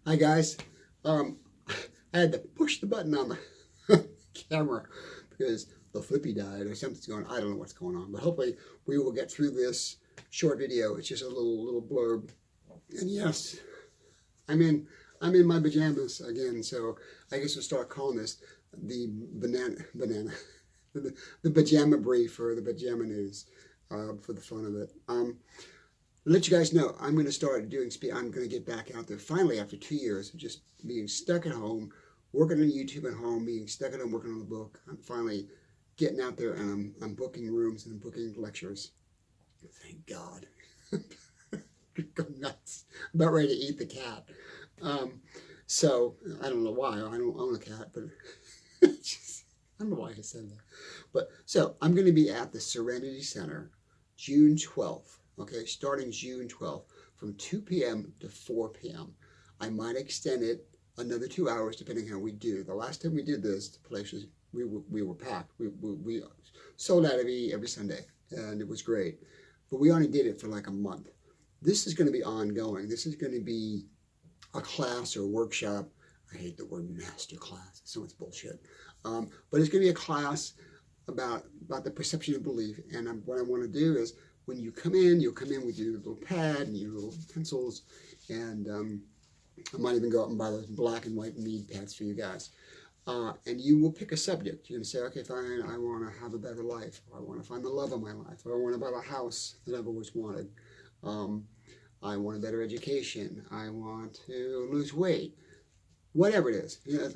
Hi guys. I had to push the button on the camera because the flippy died or something's going on. I don't know what's going on, but hopefully we will get through this short video. It's just a little blurb. And yes, I'm in my pajamas again, so I guess we'll start calling this the banana the pajama brief or the pajama news for the fun of it. Let you guys know, I'm going to start doing I'm going to get back out there finally after 2 years of just being stuck at home, working on YouTube at home, being stuck at home working on the book. I'm finally getting out there and I'm booking rooms and I'm booking lectures. Thank God. Go nuts. I'm about ready to eat the cat. So I don't know why. I don't own a cat, but I don't know why I said that. But so I'm going to be at the Serenity Center June 12th. Okay, starting June 12th from 2 p.m. to 4 p.m. I might extend it another 2 hours depending how we do. The last time we did this, the place was we were packed. We sold out every Sunday, and it was great. But we only did it for like a month. This is going to be ongoing. This is going to be a class or a workshop. I hate the word master class. So much bullshit. But it's going to be a class about the perception of belief. And what I want to do is, when you come in, you'll come in with your little pad and your little pencils, and I might even go out and buy those black and white mead pads for you guys. And you will pick a subject. You're going to say, okay, fine, I want to have a better life, or I want to find the love of my life, or I want to buy a house that I've always wanted. I want a better education. I want to lose weight. Whatever it is. You know,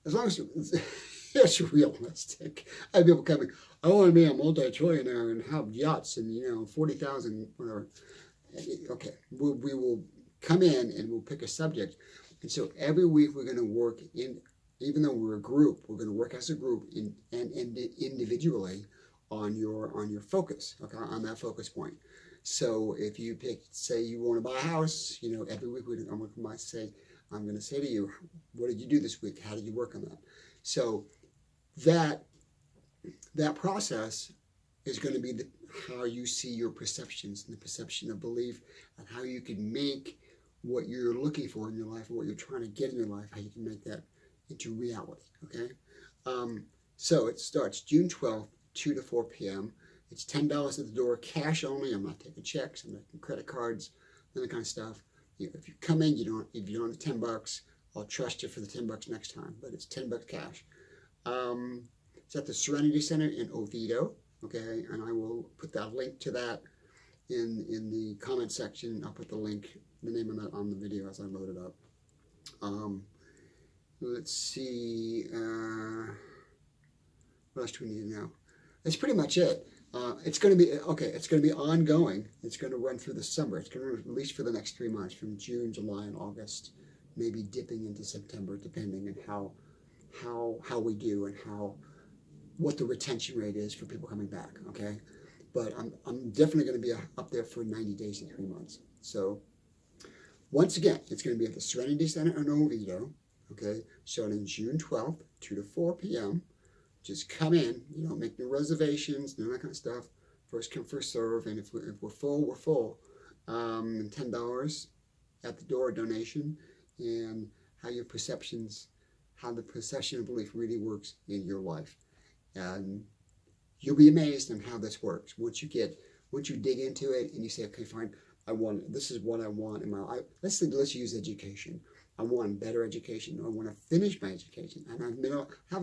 as long as it's realistic. I have people coming, I want to be a multi-trillionaire and have yachts and, 40,000, whatever. Okay, we will come in and we'll pick a subject. And so every week we're going to work in, even though we're a group, we're going to work as a group and individually on your focus, okay, on that focus point. So if you pick, say you want to buy a house, every week I'm going to say to you, what did you do this week? How did you work on that? So that process is going to be how you see your perceptions and the perception of belief, and how you can make what you're looking for in your life, or what you're trying to get in your life, how you can make that into reality, okay? So it starts June 12th, 2 to 4 p.m. It's $10 at the door, cash only. I'm not taking checks, I'm not taking credit cards, that kind of stuff. If you come in, if you don't have $10, I'll trust you for the $10 next time, but it's $10 cash. It's at the Serenity Center in Oviedo, okay, and I will put that link to that in the comment section. I'll put the link, the name of that on the video as I load it up. Let's see, what else do we need to know? That's pretty much it. It's going to be, it's going to be ongoing. It's going to run through the summer. It's going to run at least for the next 3 months, from June, July, and August, maybe dipping into September, depending on how we do and what the retention rate is for people coming back, okay? But I'm definitely going to be up there for 90 days and 3 months. So once again, it's going to be at the Serenity Center in Oviedo, okay, starting June 12th, 2 to 4 p.m. Just come in, make no reservations, none of that kind of stuff. First come, first serve, and if we're full, we're full. $10 at the door donation, and how the perception of belief really works in your life. And you'll be amazed on how this works. Once you dig into it and you say, okay, fine, this is what I want in my life. Let's use education. I want better education. I want to finish my education. And I haven't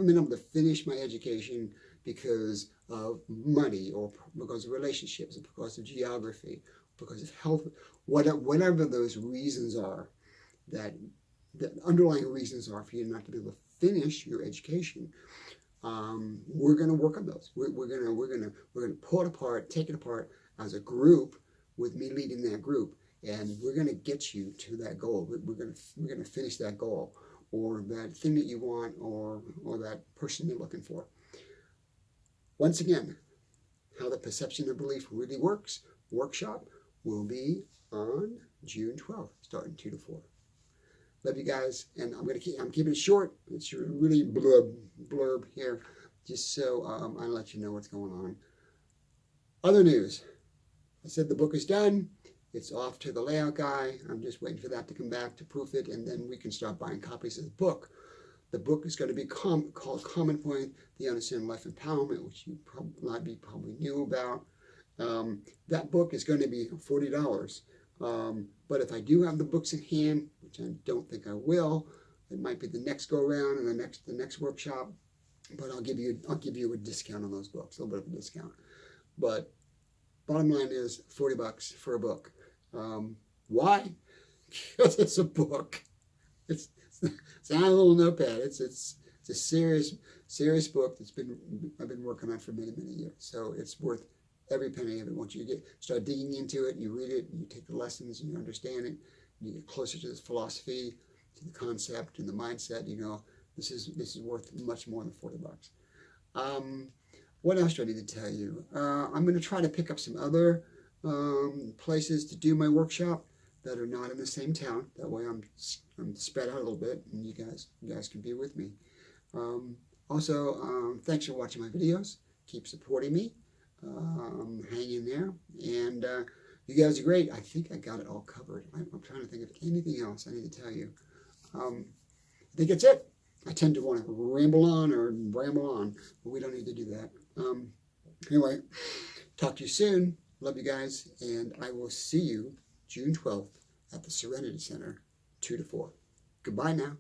been able to finish my education because of money, or because of relationships, or because of geography, because of health, whatever those reasons are, that the underlying reasons are for you not to be able to finish your education. We're going to work on those. We're going to pull it apart, take it apart as a group, with me leading that group, and we're going to get you to that goal. We're going to finish that goal, or that thing that you want, or that person you're looking for. Once again, how the perception of belief really works workshop will be on June 12th, starting 2 to 4. Love you guys, and I'm keeping it short. It's really blurb here, just so I let you know what's going on. Other news. I said the book is done. It's off to the layout guy. I'm just waiting for that to come back to proof it, and then we can start buying copies of the book. The book is going to be called Common Point, The Unassuming Life Empowerment, which you probably knew about. That book is going to be $40. But if I do have the books in hand, which I don't think I will, it might be the next go around and the next workshop. But I'll give you a discount on those books, a little bit of a discount. But bottom line is $40 for a book. Why? Because it's a book. It's not a little notepad. It's a serious book I've been working on for many years. So it's worth every penny of it. Once you start digging into it, and you read it, and you take the lessons, and you understand it, and you get closer to this philosophy, to the concept, and the mindset. This is worth much more than $40. What else do I need to tell you? I'm going to try to pick up some other places to do my workshop that are not in the same town. That way I'm spread out a little bit, and you guys can be with me. Also, thanks for watching my videos. Keep supporting me. Hang in there, and you guys are great. I think I got it all covered. I'm trying to think of anything else I need to tell you. I think that's it. I tend to want to ramble on, but we don't need to do that. Anyway, talk to you soon. Love you guys, and I will see you June 12th at the Serenity Center, 2 to 4. Goodbye now.